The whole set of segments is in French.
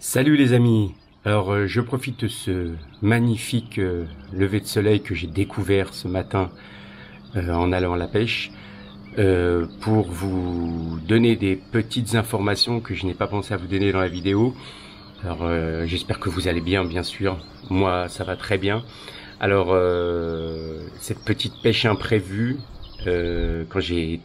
Salut les amis. Alors je profite de ce magnifique lever de soleil que j'ai découvert ce matin en allant à la pêche pour vous donner des petites informations que je n'ai pas pensé à vous donner dans la vidéo. Alors j'espère que vous allez bien sûr. Moi ça va très bien. Alors cette petite pêche imprévue, quand j'ai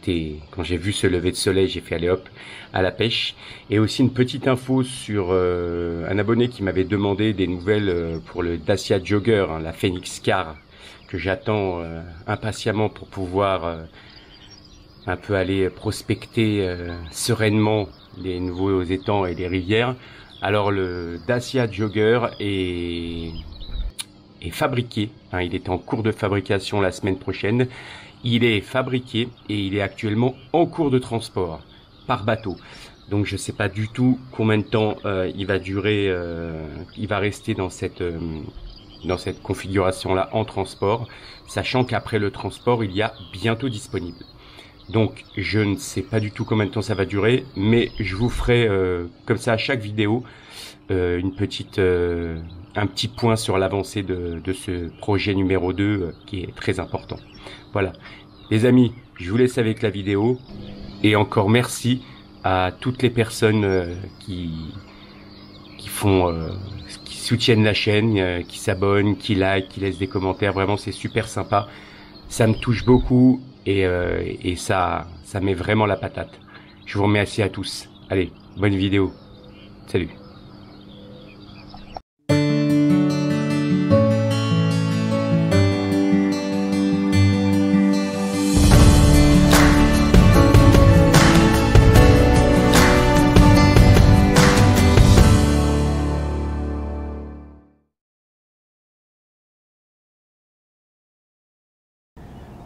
vu ce lever de soleil, j'ai fait aller hop à la pêche. Et aussi une petite info sur un abonné qui m'avait demandé des nouvelles pour le Dacia Jogger, hein, la Phoenix Car, que j'attends impatiemment pour pouvoir un peu aller prospecter sereinement les nouveaux étangs et les rivières. Alors le Dacia Jogger est fabriqué, hein, il est en cours de fabrication la semaine prochaine. Il est fabriqué et il est actuellement en cours de transport par bateau. Donc je sais pas du tout combien de temps il va durer, il va rester dans cette configuration-là en transport, sachant qu'après le transport, il y a bientôt disponible. Donc je ne sais pas du tout combien de temps ça va durer, mais je vous ferai comme ça à chaque vidéo un petit point sur l'avancée de ce projet numéro 2 qui est très important. Voilà, les amis, je vous laisse avec la vidéo et encore merci à toutes les personnes qui soutiennent la chaîne, qui s'abonnent, qui like, qui laissent des commentaires. Vraiment, c'est super sympa. Ça me touche beaucoup et ça met vraiment la patate. Je vous remercie à tous. Allez, bonne vidéo. Salut.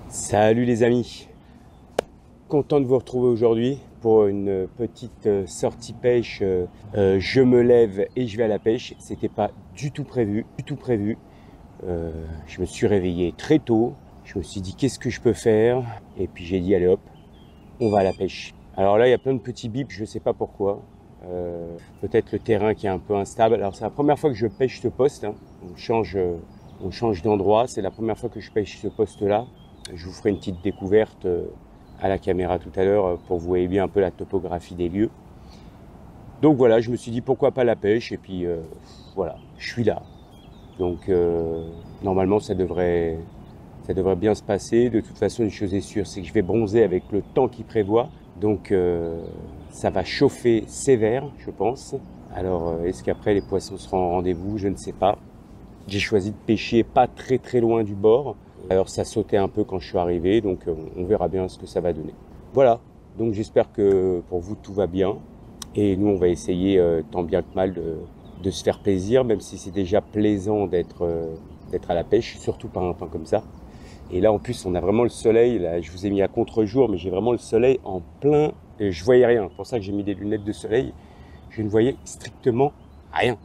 Salut les amis, content de vous retrouver aujourd'hui pour une petite sortie pêche. Je me lève et je vais à la pêche. C'était pas du tout prévu, je me suis réveillé très tôt. Je me suis dit qu'est-ce que je peux faire, et puis j'ai dit allez hop, on va à la pêche. Alors là il y a plein de petits bips, je sais pas pourquoi. Peut-être le terrain qui est un peu instable. Alors c'est la première fois que je pêche ce poste, hein. On change d'endroit. C'est la première fois que je pêche ce poste là. Je vous ferai une petite découverte à la caméra tout à l'heure pour que vous voyez bien un peu la topographie des lieux. Donc voilà, je me suis dit pourquoi pas la pêche, et puis voilà, je suis là. Donc normalement ça devrait bien se passer. De toute façon, une chose est sûre, c'est que je vais bronzer avec le temps qui prévoit. Donc ça va chauffer sévère, je pense. Alors est-ce qu'après les poissons seront au rendez-vous? Je ne sais pas. J'ai choisi de pêcher pas très loin du bord. Alors ça sautait un peu quand je suis arrivé, donc on verra bien ce que ça va donner. Voilà, donc j'espère que pour vous tout va bien. Et nous on va essayer tant bien que mal de se faire plaisir, même si c'est déjà plaisant d'être à la pêche, surtout par un temps comme ça. Et là en plus on a vraiment le soleil, là je vous ai mis à contre-jour, mais j'ai vraiment le soleil en plein, et je voyais rien. C'est pour ça que j'ai mis des lunettes de soleil, je ne voyais strictement rien.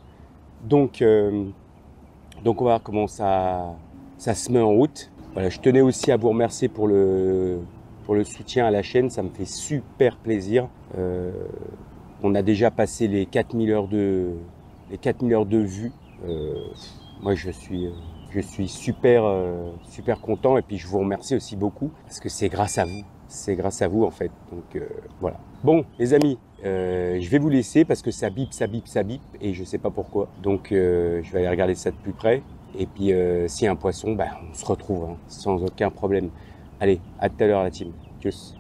Donc on va voir comment ça se met en route. Voilà, je tenais aussi à vous remercier pour le soutien à la chaîne, ça me fait super plaisir. On a déjà passé les 4000 heures de vues. Moi je suis super content, et puis je vous remercie aussi beaucoup parce que c'est grâce à vous en fait. Donc voilà. Bon les amis, je vais vous laisser parce que ça bip et je sais pas pourquoi. Donc je vais aller regarder ça de plus près. Et puis s'il y a un poisson, on se retrouve hein, sans aucun problème. Allez, à tout à l'heure la team. Tchuss.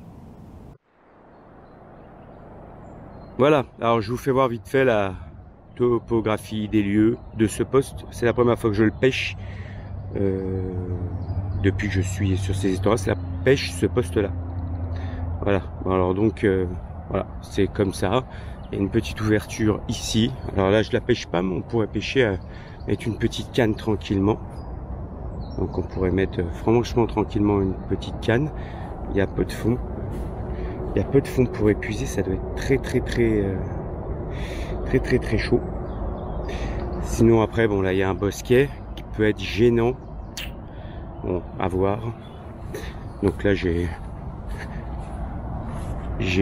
Voilà, alors je vous fais voir vite fait la topographie des lieux de ce poste. C'est la première fois que je le pêche. Depuis que je suis sur ces étangs, c'est la pêche ce poste-là. Voilà, alors donc voilà, c'est comme ça. Il y a une petite ouverture ici. Alors là je la pêche pas, mais on pourrait pêcher avec une petite canne tranquillement. Donc on pourrait mettre franchement tranquillement une petite canne. Il y a peu de fond. Il y a peu de fond pour épuiser, ça doit être très chaud. Sinon après bon là il y a un bosquet qui peut être gênant. Bon, à voir. Donc là j'ai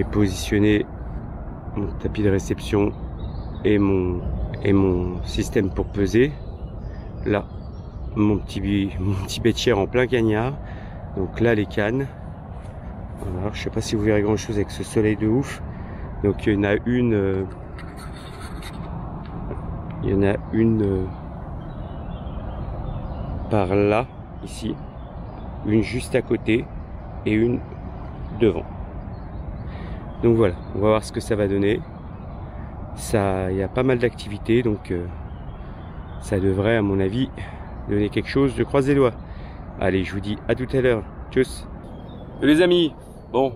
positionné mon tapis de réception et et mon système pour peser. Là, mon petit bétière en plein cagnard. Donc là, les cannes. Alors, je sais pas si vous verrez grand chose avec ce soleil de ouf. Donc il y en a une par là, ici, une juste à côté et une devant. Donc voilà, on va voir ce que ça va donner. Ça, il y a pas mal d'activités, donc ça devrait, à mon avis, donner quelque chose. Je croise les doigts. Allez, je vous dis à tout à l'heure. Tchuss. Les amis, bon,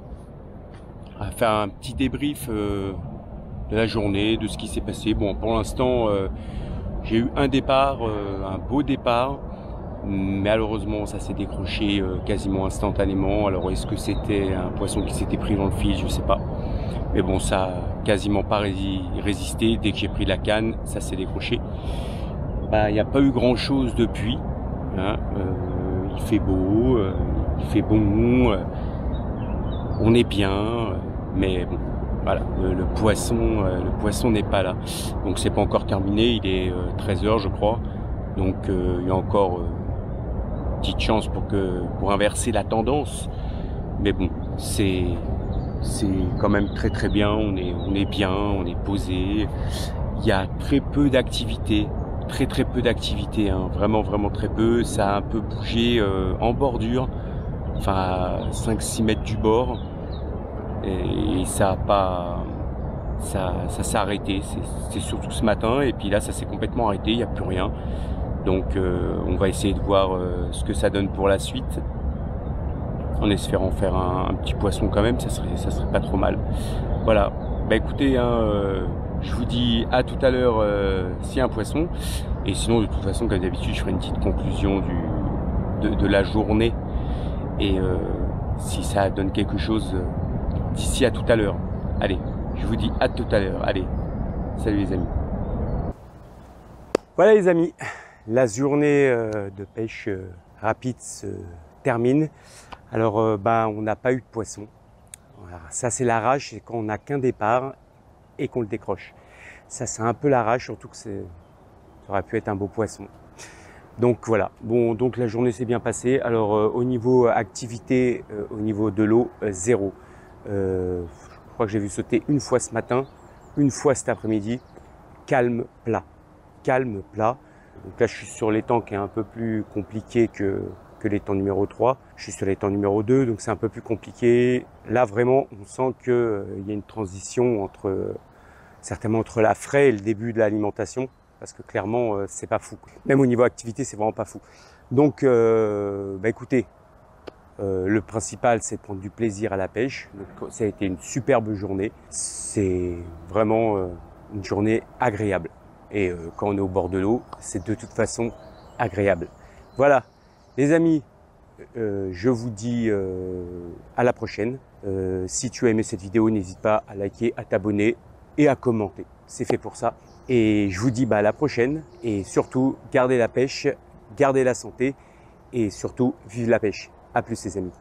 on va faire un petit débrief de la journée, de ce qui s'est passé. Bon, pour l'instant, j'ai eu un départ, un beau départ. Malheureusement, ça s'est décroché quasiment instantanément. Alors, est-ce que c'était un poisson qui s'était pris dans le fil? Je sais pas. Mais bon, ça a quasiment pas résisté. Dès que j'ai pris la canne, ça s'est décroché. Bah, il n'y a pas eu grand-chose depuis. Hein. Il fait beau, il fait bon, on est bien. Mais bon, voilà, le poisson n'est pas là. Donc, c'est pas encore terminé. Il est 13 h, je crois. Donc, il y a encore petite chance pour inverser la tendance, mais bon, c'est quand même très bien. On est bien, on est posé. Il y a très peu d'activité, très peu d'activité, hein, vraiment très peu. Ça a un peu bougé en bordure, enfin à 5-6 mètres du bord, et ça a pas, ça s'est arrêté. C'est surtout ce matin, et puis là ça s'est complètement arrêté. Il n'y a plus rien. Donc on va essayer de voir ce que ça donne pour la suite, en espérant faire un petit poisson quand même. Ça serait pas trop mal. Voilà, bah écoutez, hein, je vous dis à tout à l'heure s'il y a un poisson, et sinon de toute façon comme d'habitude je ferai une petite conclusion de la journée, et si ça donne quelque chose d'ici à tout à l'heure. Allez, je vous dis à tout à l'heure. Allez, salut les amis. Voilà les amis, la journée de pêche rapide se termine. Alors on n'a pas eu de poisson. Voilà. Ça c'est la rage, c'est quand on n'a qu'un départ et qu'on le décroche. Ça c'est un peu la rage, surtout que ça aurait pu être un beau poisson. Donc voilà, bon, donc la journée s'est bien passée. Alors au niveau activité, au niveau de l'eau, zéro. Je crois que j'ai vu sauter une fois ce matin, une fois cet après-midi. Calme, plat. Calme, plat. Donc là, je suis sur l'étang qui est un peu plus compliqué que l'étang numéro 3. Je suis sur l'étang numéro 2, donc c'est un peu plus compliqué. Là, vraiment, on sent qu'il y a une transition certainement entre la fraie et le début de l'alimentation, parce que clairement, c'est pas fou. Même au niveau activité, c'est vraiment pas fou. Donc, écoutez, le principal, c'est de prendre du plaisir à la pêche. Donc, ça a été une superbe journée. C'est vraiment une journée agréable. Et quand on est au bord de l'eau, c'est de toute façon agréable. Voilà, les amis, je vous dis à la prochaine. Si tu as aimé cette vidéo, n'hésite pas à liker, à t'abonner et à commenter. C'est fait pour ça. Et je vous dis à la prochaine. Et surtout, gardez la pêche, gardez la santé et surtout, vive la pêche. À plus les amis.